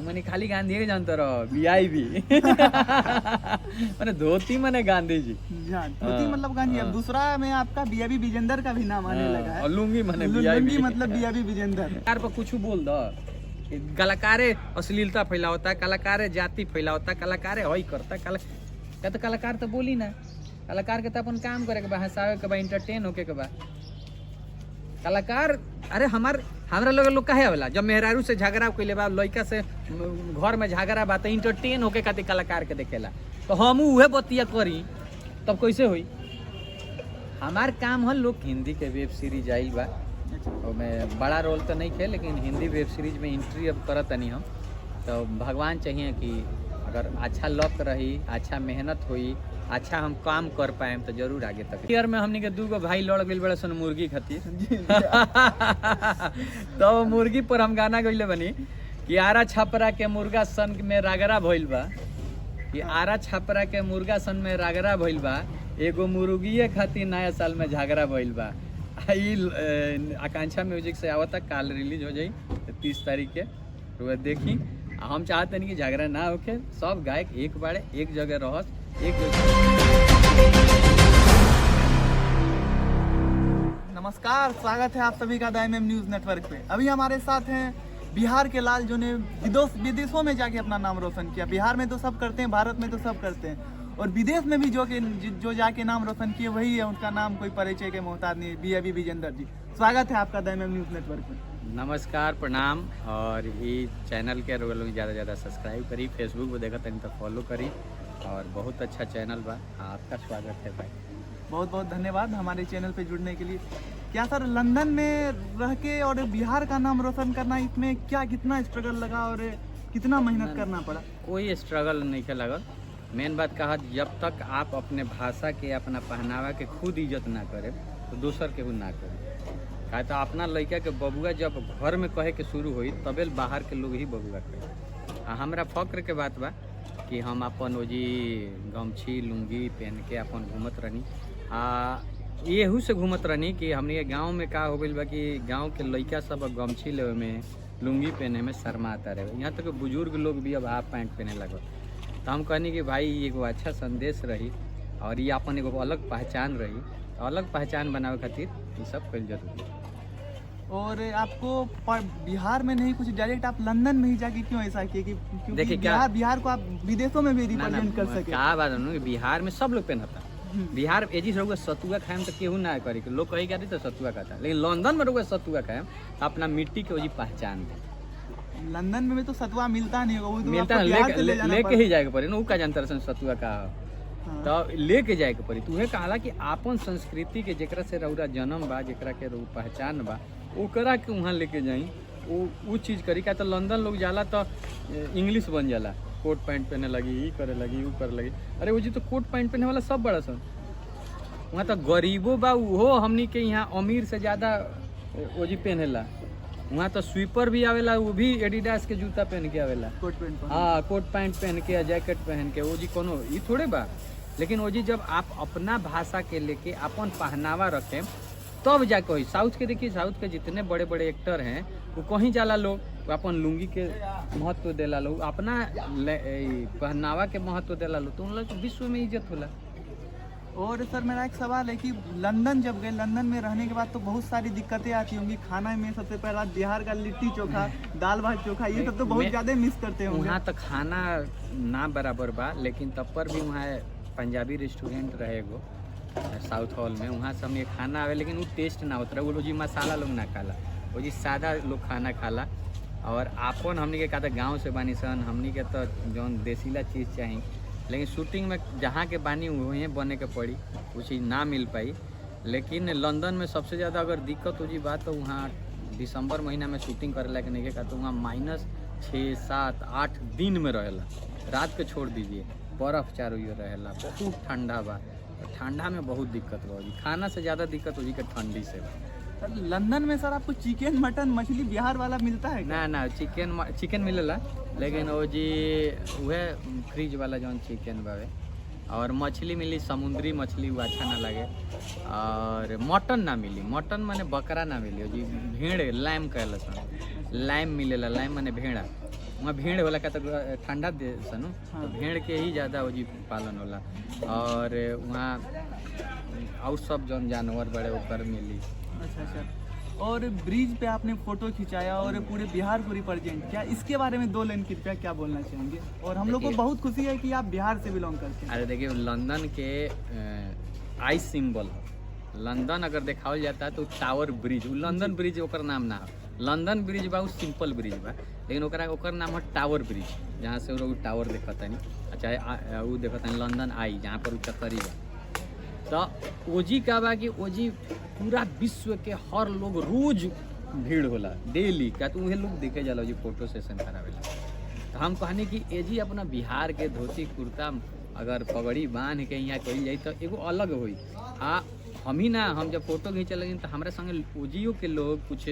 मैंने खाली गांधी के जानते रहो वीआईपी मैंने धोती मैंने गांधी जी धोती मतलब गांधी। अब दूसरा में आपका बीआईबी विजेंदर का भी नाम आने लगा है। और लुंगी मैंने लुंगी मतलब बीआईबी विजेंदर। कलाकार पर कुछ बोल दो, कलाकारे अश्लीलता फैलावता, कलाकारे जाति फैलावता, कलाकारे हई करता, कलाकार तो बोली ना, कलाकार के तो अपन काम करे के बा, हंसावे के बा, एंटरटेन होके के बा। कलाकार अरे हमारा लोग काहे आवेला जब मेहरारू से झगड़ा कइले बा, लइका से घर में झगड़ा बा, तो एंटरटेन होके खातिर कलाकार के देखेला। तो हम उहे बतिया करी तब कैसे होई? हमार काम है लोग हिंदी के वेब सीरीज आइल बा, और मैं बड़ा रोल तो नहीं खे, लेकिन हिंदी वेब सीरीज में एंट्री अब करत नहीं हम। तो भगवान चाहिए कि अगर अच्छा लक रही, अच्छा मेहनत हुई, अच्छा हम काम कर पाए तो जरूर आगे तक। ईयर में हमने के 2 भाई लड़ गए बड़े सन मुर्गी खातिर तो मुर्गी पर हम गाना गइले बनी कि आरा छपरा के मुर्गा सन में रागरा भइल बा, कि आरा छपरा के मुर्गा सन में रागरा भइल बा, एगो मुर्गिए खातिर नया साल में झगड़ा भइल बा। आकांक्षा म्यूजिक से आवता, काल रिलीज हो जाई 30 तारीख के, तो देखी। हम चाहते नहीं कि झगड़ा ना होके, सब गायक एक बारे एक जगह रहस, एक नमस्कार, स्वागत है आप सभी का दाइम न्यूज नेटवर्क पे। अभी हमारे साथ हैं बिहार के लाल, जो ने विदेशों में जाके अपना नाम रोशन किया। बिहार में तो सब करते हैं, भारत में तो सब करते हैं, और विदेश में भी जो जाके नाम रोशन किए वही है, उनका नाम कोई परिचय के मोहताज नहीं, बीआईबी विजेंदर जी। स्वागत है आपका दाइम न्यूज नेटवर्क में। नमस्कार, प्रणाम। और ये चैनल के लोग ज़्यादा सब्सक्राइब करी, फेसबुक पर देखा तनी तो फॉलो करी, और बहुत अच्छा चैनल बा। आपका स्वागत है भाई, बहुत बहुत धन्यवाद हमारे चैनल पे जुड़ने के लिए। क्या सर, लंदन में रह के और बिहार का नाम रोशन करना, इसमें क्या कितना स्ट्रगल लगा और कितना मेहनत करना पड़ा? कोई स्ट्रगल नहीं के लगल। मेन बात कहा, जब तक आप अपने भाषा के, अपना पहनावा के खुद इज्जत ना करे तो दूसर के ना करे। कहा तो अपना लड़का के बबुआ जब घर में कहे के शुरू हुई, तबे बाहर के लोग ही बबुआ कहे। हमरा फक्र के बात बा कि हम अपन ओजी गमछी लुंगी पहन के अपन घूमत रहनी। येहू से घूमत रहनी कि हमने गांव में का हो गइल बा कि गांव के लड़का सब गमछी लेवे में, लुंगी पहने में शर्माता रहे। यहाँ तक बुजुर्ग लोग भी अब हाफ पैंट पहने लगल। तो हम कहनी कि भाई एगो अच्छा संदेश रही, और ये अपन एगो अलग पहचान रही, अलग पहचान बनावे खातिर ये सब कल जरूरी है। और आपको बिहार में नहीं, कुछ डायरेक्ट आप लंदन में ही जाके क्यों ऐसा किए कि क्योंकि बिहार को आप विदेशों में भी रिप्रेजेंट कर सके? क्या बात है कि बिहार में सब लोग पहनता। बिहार एजी से सतुआ खाए तो केहू ना करी, लोग कही क्या तो सतुआ खाता, लेकिन लंदन में लोग सतुआ खाए अपना मिट्टी के वही पहचान है। लंदन में तो सतुआ मिलता नहीं होगा, मिलता लेके ही जाए पड़े ना, का जानता रसन सतुआ का तो लेके जाए के पड़ी। तुहे कहला कि आपन संस्कृति के जेकरा से रउरा जन्म बा, जेकरा के पहचान बा, ओकरा के वहाँ लेके जाई, वो चीज़ करी। का तो लंदन लोग जाला तो इंग्लिश बन जाला, कोट पैंट पहने लगी, ये करे लगी, वो करे लगी। अरे वो जी तो कोट पैंट पहने वाला सब बड़ा सन, वहाँ तो गरीबो बा, वो हमनी के यहाँ अमीर से ज़्यादा वो जी पहनेला। वहाँ तो स्वीपर भी आवेला, वो भी एडिडास के जूता पहन के आवेला, कोट पैंट, हाँ कोट पैंट पहन के, जैकेट पहन के। वो जी कोनो ये थोड़े बा, लेकिन वो जी जब आप अपना भाषा के लेके अपन पहनावा रखें तब जाके होई। साउथ के देखिए, साउथ के जितने बड़े बड़े एक्टर हैं वो कहीं जाला लोग अपन लुंगी के महत्व देला, लोग अपना पहनावा के महत्व देला लोग, तो उन लोग विश्व में इज्जत होला। और सर मेरा एक सवाल है कि लंदन जब गए, लंदन में रहने के बाद तो बहुत सारी दिक्कतें आती होंगी। खाना में सबसे पहला बिहार का लिट्टी चोखा, दाल भात चोखा, ये सब तो बहुत ज़्यादा मिस करते होंगे। वहाँ तो खाना ना बराबर बा, लेकिन तब पर भी वहाँ पंजाबी रेस्टोरेंट रहेगो साउथ हॉल में, वहाँ से हमें खाना आवे, लेकिन वो टेस्ट ना होता रहा। वो जी मसाला लोग ना खाला, वो जी सादा लोग खाना खाला। और आपन हमनी के कहता गाँव से बानी सन, हमनी के तो जौन देसीला चीज़ चाहिए, लेकिन शूटिंग में जहाँ के बानी वहीं बने के पड़ी, वो चीज़ ना मिल पाई। लेकिन लंदन में सबसे ज़्यादा अगर दिक्कत हो जी बात, तो वहाँ दिसंबर महीना में शूटिंग करे लायक नहीं का, तो वहाँ -6, 7, 8 दिन में रहेला, रात के छोड़ दीजिए, बर्फ़ चारों ओर रहेला, बहुत ठंडा बा। ठंडा में बहुत दिक्कत हो जी, खाना से ज़्यादा दिक्कत हो जी कि ठंडी से। लंदन में सर आपको चिकन, मटन, मछली बिहार वाला मिलता है? ना चिकन मिलेला, लेकिन वो जी वह फ्रिज वाला जौन चिकन बावे, और मछली मिली, समुद्री मछली, वो अच्छा ना लगे। और मटन ना मिली, मटन माने बकरा ना मिली, जी भेड़ लैम कहला सन, लैम मिलेला, लैम माने भेड़ा, वहाँ भेड़ होला का तो ठंडा देश है नु, हाँ। तो भेड़ के ही ज़्यादा वो जी पालन होला। और वहाँ और सब जौन जानवर बड़े ओकर मिली। अच्छा अच्छा। और ब्रिज पे आपने फोटो खिंचाया और पूरे बिहार को रिप्रेजेंट किया, इसके बारे में 2 लाइन कृपया क्या बोलना चाहेंगे? और हम लोग को देखिए- बहुत खुशी है कि आप बिहार से बिलोंग करते हैं। अरे देखिए लंदन के आई सिंबल, लंदन अगर देखावल जाता है तो टावर ब्रिज, उ लंदन ब्रिज ओकर नाम ना है। लंदन ब्रिज बा उ सिंपल ब्रिज बा, लेकिन ओकर नाम है टावर ब्रिज, जहाँ से लोग टावर देखता नहीं। अच्छा वो देखता नहीं लंदन आई, जहाँ पर चक्करी बा। तो ओजी का बा कि ओजी पूरा विश्व के हर लोग रोज भीड़ होला डेली का, तो उहे लोग देखे जाला जी फोटो सेशन करावेला। तो हम कहने कि एजी अपना बिहार के धोती कुर्ता अगर पगड़ी बांध के यहाँ कही जाए तो एगो अलग होई। हम ही ना, हम जब फोटो खींचे लगे तो हमारे संगे ओजियो के लोग, कुछ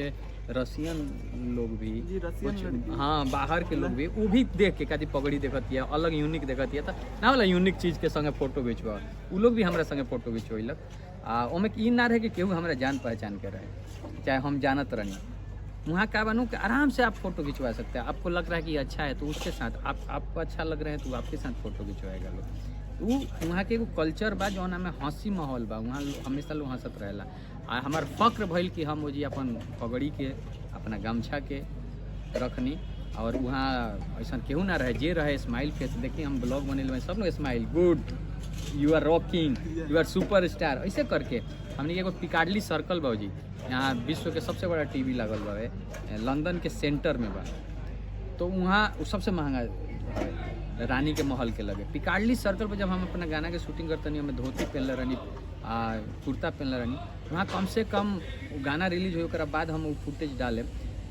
रसियन लोग भी, जी, रसियन कुछ लड़की। हाँ बाहर के लोग भी, वो भी देख के कभी पगड़ी देखती है अलग यूनिक देखती है, तो ना वाला यूनिक चीज़ के संगे फोटो खिंचवा, वो लोग भी हमारे संगे फोटो खिंचवैलक। ओमे ई ना रहे कि केहू हमारा जान पहचान के रहे, चाहे हम जानत रहनी। वहाँ का बनू कि आराम से आप फोटो खिंचवा सकते हैं। आपको लग रहा है कि अच्छा है तो उसके साथ आपको अच्छा लग रहा है तो आपके साथ फोटो खिंचवाएगा लोग। वो वहाँ के एगो कल्चर बा जो में हंसी माहौल बा, वहाँ हमेशा लोग हंसत रहेला। आ हमार फक्र भइल कि हम जी अपन पगड़ी के अपना गमछा के रखनी, और वहाँ ऐसा केहू ना रहे, जे रहे स्माइल फेस। देखिए हम ब्लॉग बनेल सब लोग smile, good, you are rocking, you are super star, ऐसे करके हमने एगो पिकाडली सर्कल बा जी, यहाँ विश्व के सबसे बड़ा टीवी लागल बा, लंदन के सेंटर में बा। तो वहाँ सबसे महंगा रानी के महल के लगे पिकाडली सर्कल पर। जब हम अपना गाना के शूटिंग करते नहीं, हमें धोती पहनले रहनी, कुर्ता पहनले रहनी। वहाँ कम से कम गाना रिलीज हो ओकरा बाद हम वो फुटेज डाले,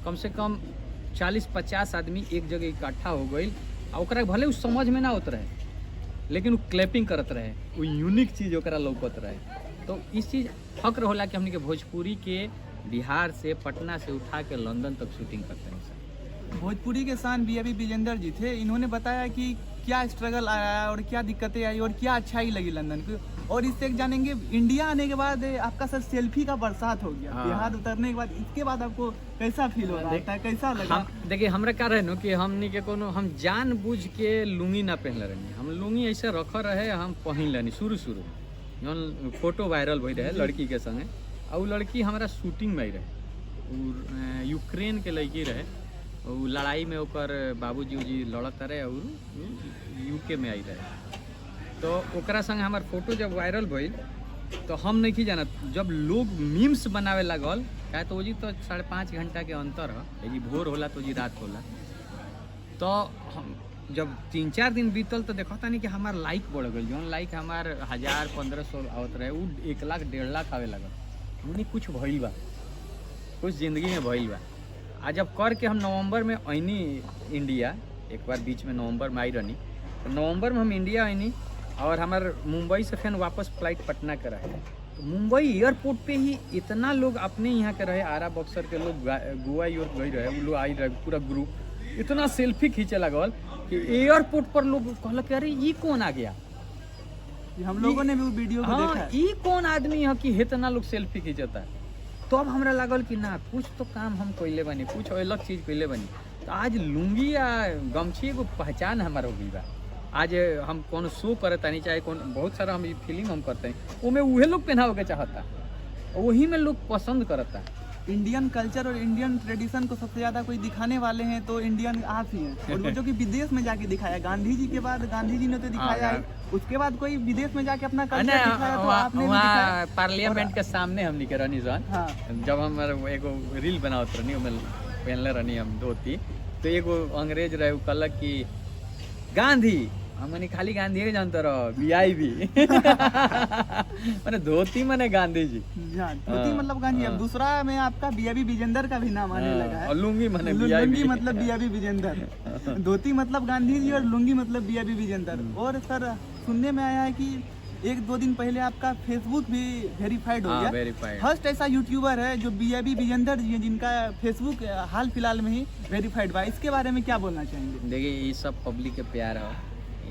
कम से कम 40-50 आदमी एक जगह इकट्ठा हो गई। ओकरा भले उस समझ में ना होत रहे, लेकिन वो क्लैपिंग करत रहे, वो यूनिक चीज़ ओकरा लौकत रहे। तो इस चीज़ फक्र होला कि हमने के भोजपुरी के बिहार से, पटना से उठा के लंदन तक शूटिंग करते हैं। भोजपुरी के शान बी विजेंदर जी थे, इन्होंने बताया कि क्या स्ट्रगल आया और क्या दिक्कतें आई और क्या अच्छाई लगी लंदन को। और इससे जानेंगे इंडिया आने के बाद आपका सर सेल्फी का बरसात हो गया। हाँ। बिहार उतरने के बाद इसके बाद आपको कैसा फील हो रहा था, कैसा लगा? देखिए हमरा का रहे नो कि हमनी के कोनो हम जान बुझ के लुंगी ना पहनले रहनी, हम लुंगी ऐसे रख रहे, हम पहन लेनी शुरू जौन फोटो वायरल भई रहे लड़की के संगे। और वो लड़की हमारा शूटिंग में आई रहे, यूक्रेन के लड़की रहे, वो लड़ाई में ओकर बाबूजी जी लड़त रहे और यूके में आई रहे। तो ओकरा संग हमार फोटो जब वायरल भइल तो हम नहीं जानत, जब लोग मीम्स बनावे लागल, क्या तो जी तो 5.5 घंटा के अंतर है, जी भोर होला तो जी रात होला। तो हम जब 3-4 दिन बीतल तो देखता नहीं कि हमार लाइक बढ़ गई, जौन लाइक हमार 1000-1500 आवत रहे, वो 1 लाख 1.5 लाख आवे लगल। हमने कुछ भइल बा, कुछ जिंदगी में भइल बा। आ जब करके हम नवंबर में आईनी इंडिया, एक बार बीच में नवंबर में आई रहनी, तो नवंबर में हम इंडिया आईनी और हमार मुंबई से फिर वापस फ्लाइट पटना का रहे। तो मुंबई एयरपोर्ट पे ही इतना लोग अपने यहाँ के रहे, आरा बक्सर के लोग, गोवा यूरोप गई रहे, वो लोग आई रहे पूरा ग्रुप, इतना सेल्फी खींचे लगल कि एयरपोर्ट पर लोग कहल कि अरे ये कौन आ गया। हम लोगों ने भी वो वीडियो को देखा है। ये कौन आदमी है कि इतना लोग सेल्फी खींचता है। तो अब हमरा लागल कि ना कुछ तो काम हम कइले बनी, कुछ अलग चीज़ कइले बनी। तो आज लुंगी या गमछी एगो पहचान हमार हो गई बा। आज हम कौन शो करता नहीं, चाहे कौन बहुत सारा हम फिल्म हम करते हैं, वो में उहे लोग पहनावे के चाहता, वही में लोग पसंद करता। इंडियन कल्चर और इंडियन ट्रेडिशन को सबसे ज्यादा कोई दिखाने वाले हैं तो इंडियन आप ही हैं। और वो जो कि विदेश में जाके दिखाया, गांधी जी के बाद गांधी जी ने तो दिखाया है, उसके बाद कोई विदेश में जाके अपना कल्चर दिखाया तो आपने भी दिखाया। पार्लियामेंट के सामने हमनी के रहनी सन, हाँ। जब हम एगो रील बनावत रहनी, ओमे पहनले रहनी हम धोती, तो एगो अंग्रेज रहे, वो कहलक कि गांधी, हमने खाली गांधी के जानते रहो, वीआईपी मैंने धोती मैंने गांधी जी, धोती मतलब गांधी। अब दूसरा में आपका बीआईबी विजेंदर का भी नाम आने लगा है, और लुंगी मैंने लुंगी मतलब बीआईबी विजेंदर, धोती मतलब गांधी जी और लुंगी मतलब बीआईबी विजेंदर। और सर सुनने में आया है कि 1-2 दिन पहले आपका फेसबुक भी वेरीफाइड हो गया। वेरीफाइड फर्स्ट ऐसा यूट्यूबर है जो बीआईबी विजेंदर जी हैं जिनका फेसबुक हाल फिलहाल में ही वेरीफाइड हुआ, इसके बारे में क्या बोलना चाहेंगे? देखिए ये सब पब्लिक के प्यार है,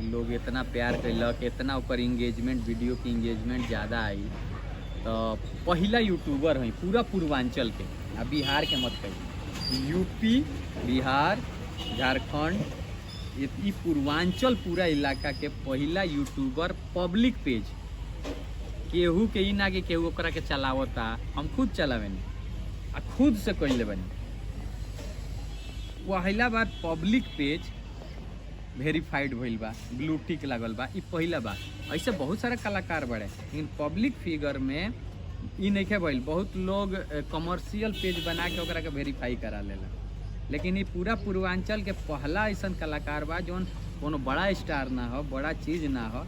लोग इतना प्यार कैलक, इतना ऊपर इंगेजमेंट, वीडियो की इंगेजमेंट ज़्यादा आई। तो पहला यूट्यूबर है पूरा पूर्वांचल के, अब बिहार के मत कहिए, यूपी, बिहार, झारखंड ई पूर्वांचल पूरा इलाका के पहला यूट्यूबर पब्लिक पेज, केहू के ही ना कि केहू ओकरा के चलावता, हम खुद चलावेनी आ खुद से कइले बनी। पहला बार पब्लिक पेज वेरीफाइड भइल बा, ब्लू टिक लागल बा, ई पहला बार। ऐसे बहुत सारा कलाकार बड़े, लेकिन पब्लिक फिगर में ई नइखे भइल। बहुत लोग कमर्शियल पेज बना के ओकरा के वेरीफाई करा लेला, लेकिन ये पूरा पूर्वांचल के पहला ऐसा कलाकार बा जौन कोनो बड़ा स्टार ना हो, बड़ा चीज ना हो,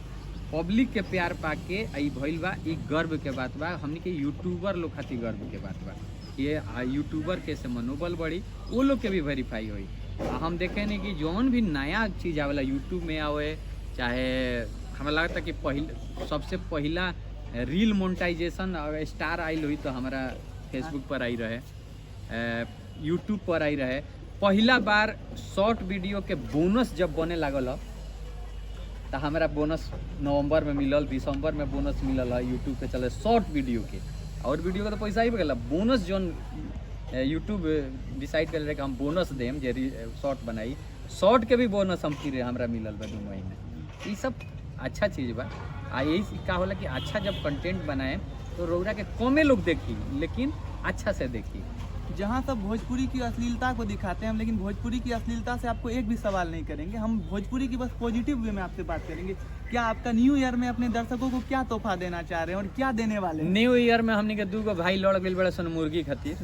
पब्लिक के प्यार पाके आई भइल बा। ई गर्व के बात बा, हमनी के यूट्यूबर लोग खातिर गर्व के बात बा। ये यूट्यूबर के से मनोबल बढ़ी, वो लोग के भी वेरीफाई होई। हम देखे नहीं कि जौन भी नया चीज़ आवेला यूट्यूब में आवे, चाहे हमें लगता कि सबसे पहला रील मोनेटाइजेशन स्टार आइल हुई तो हमारा फेसबुक पर आई रहे, यूट्यूब पर आई रहे। पहला बार शॉर्ट वीडियो के बोनस जब बने लागल तो हमारा बोनस नवंबर में मिलल, दिसंबर में बोनस मिलल है यूट्यूब के चले शॉर्ट वीडियो के। और वीडियो का तो पैसा ही गया, बोनस जोन यूट्यूब डिसाइड कर रहे कि हम बोनस देम जे शॉर्ट बनाई, शॉर्ट के भी बोनस हम फिर हमरा मिलल बा 2 महीना। ये सब अच्छा चीज़ बा। आ यही का होला कि अच्छा जब कंटेंट बनाए तो रौरा के कमे लोग देखी, लेकिन अच्छा से देखी। जहाँ सब भोजपुरी की अश्लीलता को दिखाते हैं हम, लेकिन भोजपुरी की अश्लीलता से आपको एक भी सवाल नहीं करेंगे। हम भोजपुरी की बस पॉजिटिव वे में आपसे बात करेंगे। क्या आपका न्यू ईयर में अपने दर्शकों को क्या तोहफा देना चाह रहे हैं और क्या देने वाले हैं? न्यू ईयर में हमने के 2 भाई लड़ गए बड़े सन मुर्गी खातिर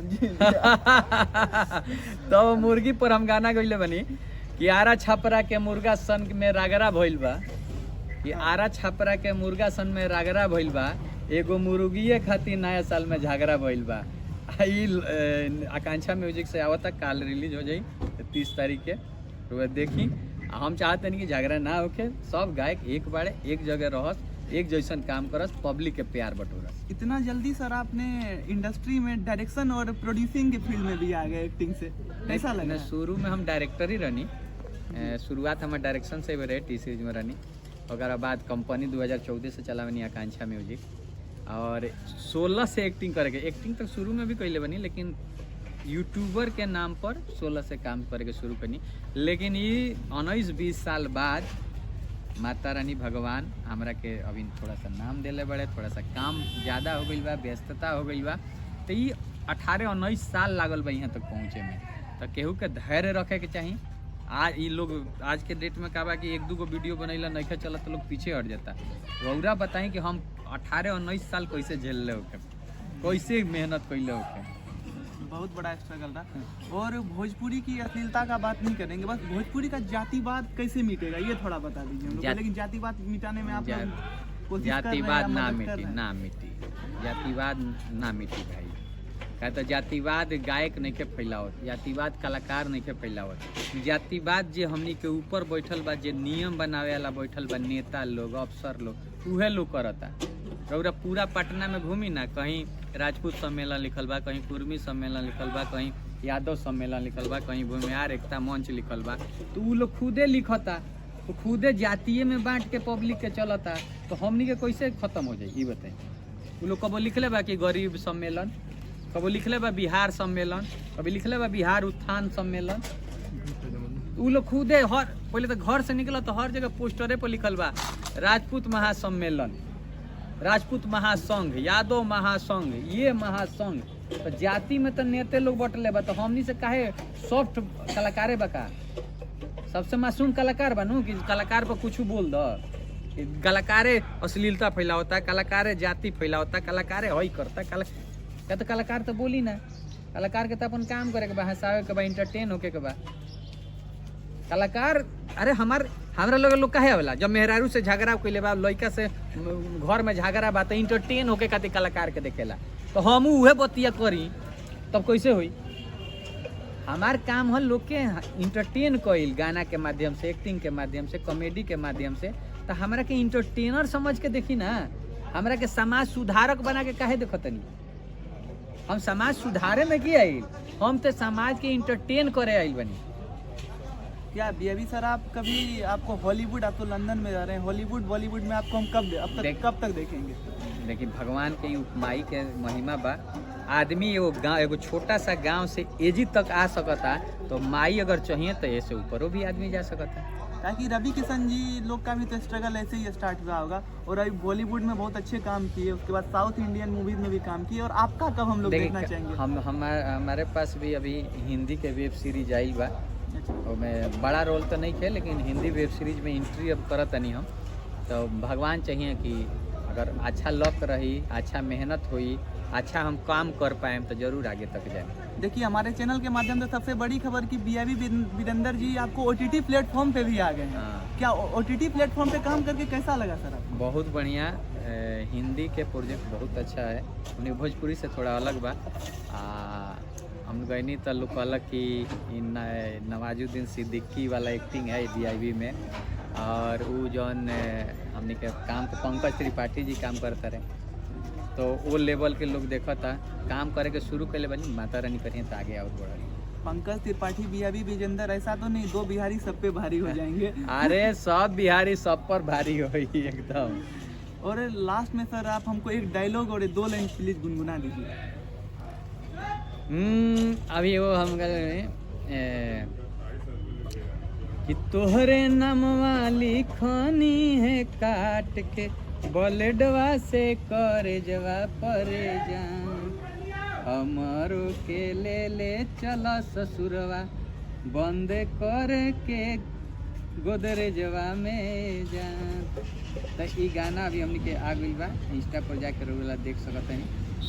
तो मुर्गी पर हम गाना गइले बनी कि आरा छपरा के मुर्गा सन में रागरा भइल बा, कि आरा छपरा के मुर्गा सन में रागरा भइल बा, एगो मुर्गिए खातिर नया साल में झगड़ा भइल बा। आकांक्षा म्यूजिक से आवता, काल रिलीज हो जाई 30 तारीख के, तो देखी। हम चाहते नहीं कि झगड़ा ना होके, सब गायक एक बारे एक जगह रहस, एक जैसन काम करस, पब्लिक के प्यार बटोरस। इतना जल्दी सर आपने इंडस्ट्री में डायरेक्शन और प्रोड्यूसिंग के फील्ड में भी आ गए एक्टिंग से, कैसा लगा? शुरू में हम डायरेक्टर ही रहनी, शुरुआत हमारे डायरेक्शन से भी रहे, टी सीरीज में रहनी। और बाद कंपनी 2014 से चलावनी आकांक्षा म्यूजिक, और 16 से एक्टिंग करके, एक्टिंग तक शुरू में भी कैले बनी, लेकिन यूट्यूबर के नाम पर 16 से काम करके शुरू करनी। लेकिन ये 19-20 साल बाद माता रानी भगवान हमरा के अभी थोड़ा सा नाम देले बड़े, थोड़ा सा काम ज़्यादा हो गई बा, व्यस्तता हो गई बा, तो ये 18-19 साल लागल बा यहाँ तक पहुँचे में। तो केहू के धैर्य रखे के चाहिए। आज ये लोग आज के डेट में का बा कि 1-2 वीडियो बनैला नहीं चला तो लोग पीछे हट जाता। रौरा बताएं कि हम 18-19 साल कैसे झेल ले होके, कैसे मेहनत कैले होके। बहुत बड़ा स्ट्रगल था। और भोजपुरी की अश्लीलता का बात नहीं करेंगे, बस भोजपुरी का जातिवाद कैसे मिटेगा ये थोड़ा बता दीजिए हम लोग को। लेकिन जातिवाद मिटाने में आप लोग जातिवाद ना मिटी, जातिवाद ना मिटी भाई। क्या तो जातिवाद गायक नहीं के फैलावत, जातिवाद कलाकार नहीं के फैलावत। जातिवाद जे हमनी के ऊपर बैठल बा, जे नियम बनावे वाला बैठल बा, नेता लोग, अफसर लोग, उहे लोग करता। रौरा पूरा पटना में घूमी ना, कहीं राजपूत सम्मेलन लिखल बा, कहीं कुर्मी सम्मेलन लिखल बा, कहीं यादव सम्मेलन लिखल बा, कहीं भूमिहार एकता मंच लिखल बा, तो उ लोग खुदे लिखता, तो खुदे जातीय में बांट के पब्लिक के चलता, तो हमनी के कैसे खत्म हो जाए ये बताएं। उ लोग कबो लिखले बा कि गरीब सम्मेलन, कबो लिखले बा बिहार सम्मेलन, कभी लिखले बा बिहार उत्थान सम्मेलन। उ लोग खुदे हर पहले तो घर से निकला तो हर जगह पोस्टरे पर लिखल बा राजपूत महासम्मेलन, राजपूत महासंघ, यादव महासंघ, ये महासंघ। तो जाति में तो नेते लोग बटले बा, तो हमनी से काहे सॉफ्ट कलाकारे बा का? सबसे मासूम कलाकार बनू कि कलाकार पर कुछ बोल दो। कलाकारे अश्लीलता फैलावता, कलाकारे जाति फैलावता, कलाकारे हई करता। क्या तो कलाकार तो बोली ना, कलाकार के तो अपन काम करे के बा, हंसावे के बा, एंटरटेन होके के बा। कलाकार अरे हमारा लोग काहे आवेला जब मेहरारू से झगड़ा कैले बा, लड़का से घर में झगड़ा बा, तो इंटरटेन होके खातिर कलाकार के देखेला। तो हम उहे बतिया करी तब कैसे होई? हमार काम है लोग के इंटरटेन कइल, गाना के माध्यम से, एक्टिंग के माध्यम से, कॉमेडी के माध्यम से। तो हमरा के इंटरटेनर समझ के देखी ना, हमरा के समाज सुधारक बना के काहे देखतनी? हम समाज सुधारे में की आइल, हम तो समाज के इंटरटेन करे आइल बनी। क्या अभी सर आप कभी, आपको हॉलीवुड, आप तो लंदन में रह रहे हैं, हॉलीवुड बॉलीवुड में आपको हम कब तक देखेंगे? देखिए भगवान के माई के महिमा बा। आदमी एगो गाँव, एगो छोटा सा गांव से एजी तक आ सकता, तो माई अगर चाहिए तो ऐसे ऊपरों भी आदमी जा सकता। ताकि रवि किशन जी लोग का भी तो स्ट्रगल ऐसे ही स्टार्ट हुआ होगा, और अभी बॉलीवुड में बहुत अच्छे काम किए, उसके बाद साउथ इंडियन मूवीज में भी काम किए, और आपका कब हम लोग देखना चाहेंगे? हमारे पास भी अभी हिंदी के वेब सीरीज आई बा, और मैं बड़ा रोल तो नहीं थे, लेकिन हिंदी वेब सीरीज में एंट्री अब करत नहीं हम। तो भगवान चाहिए कि अगर अच्छा लक रही, अच्छा मेहनत हुई, अच्छा हम काम कर पाए तो जरूर आगे तक जाए। देखिए हमारे चैनल के माध्यम से सबसे बड़ी खबर कि बीआईबी वीरेंद्र जी आपको ओटीटी प्लेटफॉर्म पे भी आ गए हैं। क्या ओटीटी प्लेटफॉर्म पे काम करके कैसा लगा सर आपको? बहुत बढ़िया, हिंदी के प्रोजेक्ट बहुत अच्छा है, उन्हें भोजपुरी से थोड़ा अलग बा। हम गई तो लोग कहलक कि नवाजुद्दीन सिद्दीकी वाला एक्टिंग है बीआईबी में, और वो जौन हमने के काम को पंकज त्रिपाठी जी काम करते रहे, तो वो लेवल के लोग देखा था काम करे के शुरू कर ले बनी, माता रानी करिए तो आगे और बढ़ी। पंकज त्रिपाठी बीआईबी विजेंदर ऐसा तो नहीं, दो बिहारी सब पे भारी हो जाएंगे? अरे सब बिहारी सब पर भारी हो एकदम। और लास्ट में सर आप हमको एक डायलॉग और 2 लाइन प्लीज गुनगुना दीजिए। अभी वो हम कि तोहरे नामवा लिखनी है काट के, बलेडवा से करे जवा परे जान, हमारो के ले चला ससुरवा, बंद कर के गोदरेजवा में जान। तो ई गाना अभी हमने के आ गई बा, इंस्टा पर जाकर रोला देख सकत है।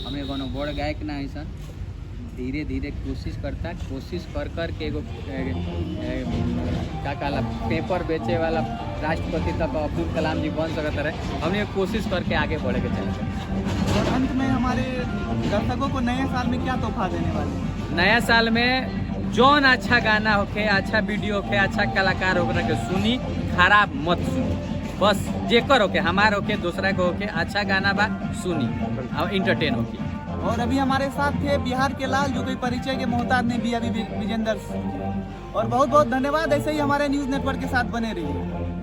हमें कोनो बड़ गायक ना ऐसा, धीरे धीरे कोशिश करता, कोशिश कर कर के एगो क्या कहला पेपर बेचे वाला राष्ट्रपति तक अब्दुल कलाम जी बन सकते रहे। हमने कोशिश करके आगे बढ़े के चाहिए। और अंत में हमारे दर्शकों को नए साल में क्या तोहफा देने वाले? नया साल में जौन अच्छा गाना होके, अच्छा वीडियो होके, अच्छा कलाकार होकर के सुनी, खराब मत सुनी, बस जेकर होके, हमार होके, दूसरा को होके, अच्छा गाना बा सुनी और इंटरटेन होके। और अभी हमारे साथ थे बिहार के लाल, जो कोई परिचय के मोहताज नहीं, बीआईबी विजेंदर। और बहुत बहुत धन्यवाद, ऐसे ही हमारे न्यूज़ नेटवर्क के साथ बने रहिए।